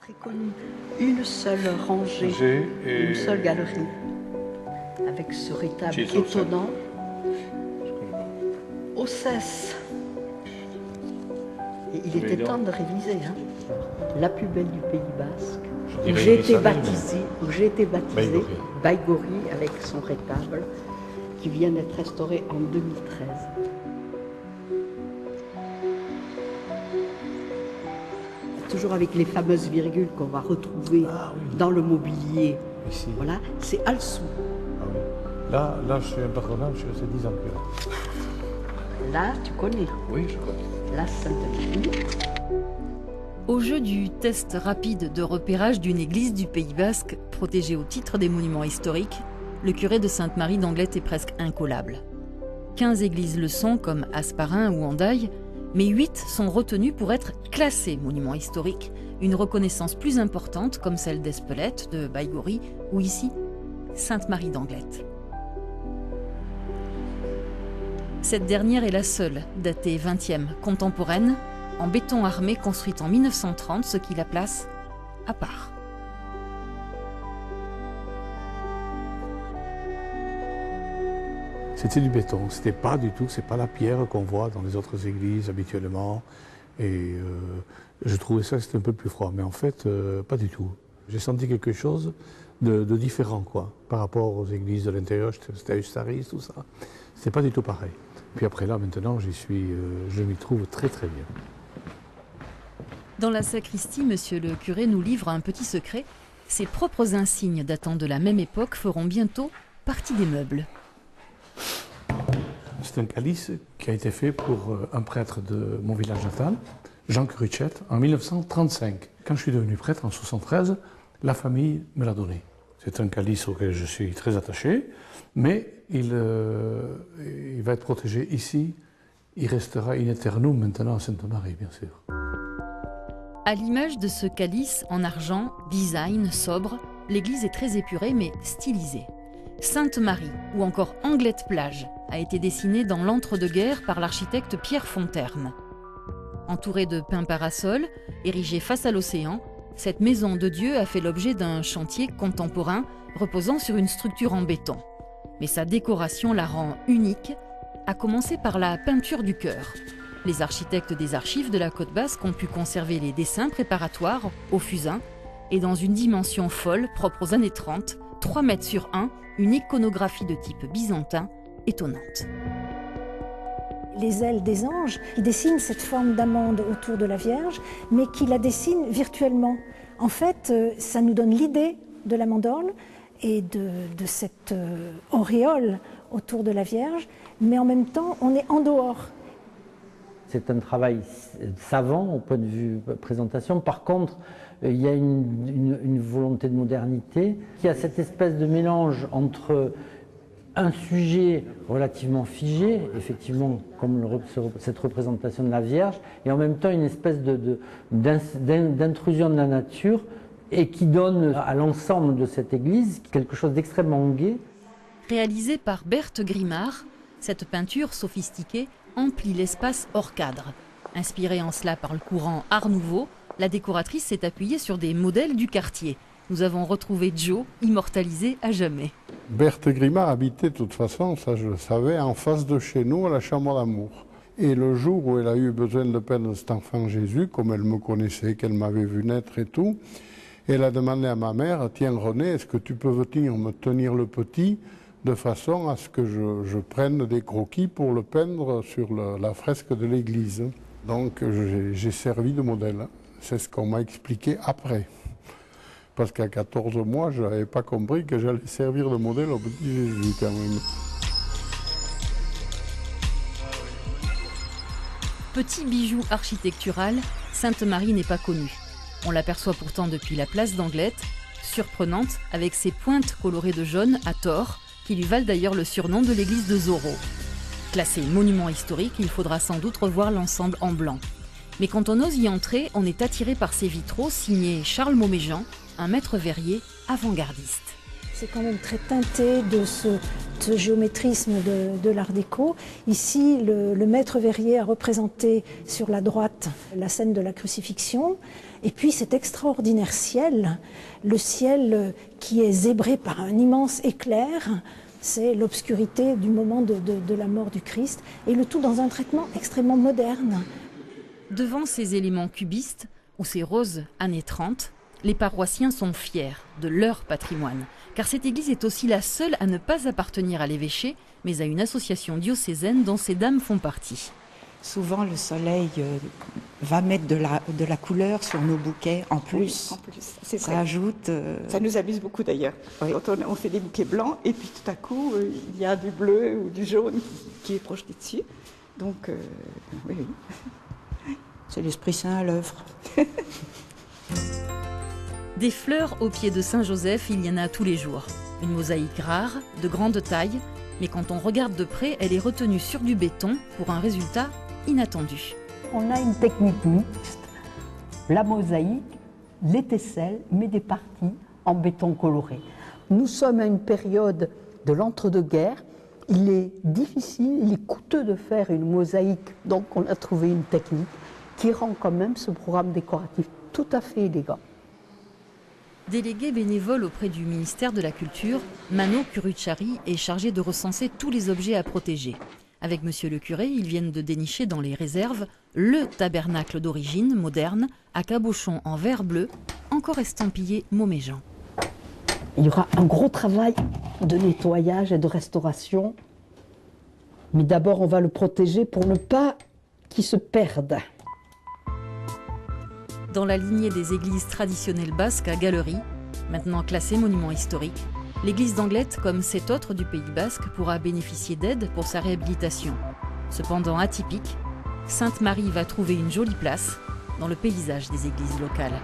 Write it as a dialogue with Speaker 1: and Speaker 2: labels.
Speaker 1: très connu. Une seule rangée, une seule galerie, avec ce rétable étonnant. Au cesse. Et il était temps de réviser. Hein. La plus belle du Pays Basque, où j'ai été baptisée, Baïgori, avec son rétable, qui vient d'être restauré en 2013. Toujours avec les fameuses virgules qu'on va retrouver dans le mobilier.
Speaker 2: Ici.
Speaker 1: Voilà, c'est Alsou.
Speaker 2: Ah oui. Là, je suis impardonnable, je suis resté 10 ans plus là.
Speaker 1: Là, tu connais.
Speaker 2: Oui, je connais.
Speaker 1: La Sainte-Marie.
Speaker 3: Au jeu du test rapide de repérage d'une église du Pays Basque, protégée au titre des monuments historiques, le curé de Sainte-Marie d'Anglet est presque incollable. 15 églises le sont, comme Hasparren ou Hendaye, mais 8 sont retenues pour être classées monuments historiques, une reconnaissance plus importante comme celle d'Espelette, de Baïgori ou ici, Sainte-Marie d'Anglet. Cette dernière est la seule, datée 20e, contemporaine, en béton armé construite en 1930, ce qui la place à part.
Speaker 2: C'était du béton, c'était pas du tout, c'est pas la pierre qu'on voit dans les autres églises habituellement. Et je trouvais ça c'était un peu plus froid, mais en fait, pas du tout. J'ai senti quelque chose de différent, quoi, par rapport aux églises de l'intérieur, c'était à Ustaris, tout ça. C'était pas du tout pareil. Puis après là, maintenant, je m'y trouve très très bien.
Speaker 3: Dans la sacristie, monsieur le curé nous livre un petit secret. Ses propres insignes datant de la même époque feront bientôt partie des meubles.
Speaker 2: C'est un calice qui a été fait pour un prêtre de mon village natal, Jean Curuchet, en 1935. Quand je suis devenu prêtre en 1973, la famille me l'a donné. C'est un calice auquel je suis très attaché, mais il va être protégé ici. Il restera in aeternum maintenant à Sainte-Marie, bien sûr.
Speaker 3: À l'image de ce calice en argent, design sobre, l'église est très épurée mais stylisée. Sainte-Marie ou encore Anglet-Plage a été dessinée dans l'entre-deux-guerres par l'architecte Pierre Fonterne. Entourée de pins parasols, érigée face à l'océan, cette maison de Dieu a fait l'objet d'un chantier contemporain reposant sur une structure en béton. Mais sa décoration la rend unique, à commencer par la peinture du chœur. Les architectes des archives de la Côte Basque ont pu conserver les dessins préparatoires au fusain et dans une dimension folle propre aux années 30, 3 mètres sur 1, une iconographie de type byzantin étonnante.
Speaker 4: Les ailes des anges, qui dessinent cette forme d'amande autour de la Vierge, mais qui la dessinent virtuellement. En fait, ça nous donne l'idée de la mandorle et de cette auréole autour de la Vierge, mais en même temps, on est en dehors.
Speaker 5: C'est un travail savant au point de vue présentation. Par contre, il y a une volonté de modernité qui a cette espèce de mélange entre un sujet relativement figé, effectivement, comme cette représentation de la Vierge, et en même temps une espèce d'intrusion de la nature et qui donne à l'ensemble de cette église quelque chose d'extrêmement gai.
Speaker 3: Réalisée par Berthe Grimard, cette peinture sophistiquée emplit l'espace hors cadre. Inspirée en cela par le courant Art Nouveau, la décoratrice s'est appuyée sur des modèles du quartier. Nous avons retrouvé Joe, immortalisé à jamais.
Speaker 6: Berthe Grimard habitait de toute façon, ça je le savais, en face de chez nous, à la Chambre d'Amour. Et le jour où elle a eu besoin de peindre cet enfant Jésus, comme elle me connaissait, qu'elle m'avait vu naître et tout, elle a demandé à ma mère, tiens René, est-ce que tu peux venir me tenir le petit de façon à ce que je prenne des croquis pour le peindre sur la fresque de l'église. Donc j'ai servi de modèle. C'est ce qu'on m'a expliqué après. Parce qu'à 14 mois, je n'avais pas compris que j'allais servir de modèle au petit Jésus quand même.
Speaker 3: Petit bijou architectural, Sainte-Marie n'est pas connue. On l'aperçoit pourtant depuis la place d'Anglet, surprenante avec ses pointes colorées de jaune à tort, qui lui valent d'ailleurs le surnom de l'église de Zorro. Classé monument historique, il faudra sans doute revoir l'ensemble en blanc. Mais quand on ose y entrer, on est attiré par ces vitraux signés Charles Mauméjean, un maître verrier avant-gardiste.
Speaker 4: C'est quand même très teinté de ce géométrisme de l'art déco. Ici, le maître verrier a représenté sur la droite la scène de la crucifixion. Et puis cet extraordinaire ciel, le ciel qui est zébré par un immense éclair, c'est l'obscurité du moment de la mort du Christ, et le tout dans un traitement extrêmement moderne.
Speaker 3: Devant ces éléments cubistes, ou ces roses années 30, les paroissiens sont fiers de leur patrimoine, car cette église est aussi la seule à ne pas appartenir à l'évêché, mais à une association diocésaine dont ces dames font partie.
Speaker 7: Souvent, le soleil va mettre de la couleur sur nos bouquets en plus.
Speaker 8: Oui, en plus, c'est
Speaker 7: ça
Speaker 8: vrai.
Speaker 7: ajoute.
Speaker 8: Ça nous amuse beaucoup d'ailleurs. Oui. Quand on fait des bouquets blancs et puis tout à coup, il y a du bleu ou du jaune qui est projeté dessus. Donc, oui.
Speaker 7: C'est l'Esprit Saint à l'œuvre.
Speaker 3: Des fleurs au pied de Saint-Joseph, il y en a tous les jours. Une mosaïque rare, de grande taille, mais quand on regarde de près, elle est retenue sur du béton pour un résultat inattendu.
Speaker 9: On a une technique mixte, la mosaïque, les tesselles, mais des parties en béton coloré. Nous sommes à une période de l'entre-deux-guerres. Il est difficile, il est coûteux de faire une mosaïque, donc on a trouvé une technique qui rend quand même ce programme décoratif tout à fait élégant.
Speaker 3: Délégué bénévole auprès du ministère de la Culture, Mano Curucciari est chargé de recenser tous les objets à protéger. Avec monsieur le curé, ils viennent de dénicher dans les réserves le tabernacle d'origine moderne à cabochon en verre bleu, encore estampillé Montméjean.
Speaker 9: Il y aura un gros travail de nettoyage et de restauration. Mais d'abord, on va le protéger pour ne pas qu'il se perde.
Speaker 3: Dans la lignée des églises traditionnelles basques à Galerie, maintenant classée monument historique, l'église d'Anglet, comme 7 autres du Pays basque, pourra bénéficier d'aide pour sa réhabilitation. Cependant atypique, Sainte-Marie va trouver une jolie place dans le paysage des églises locales.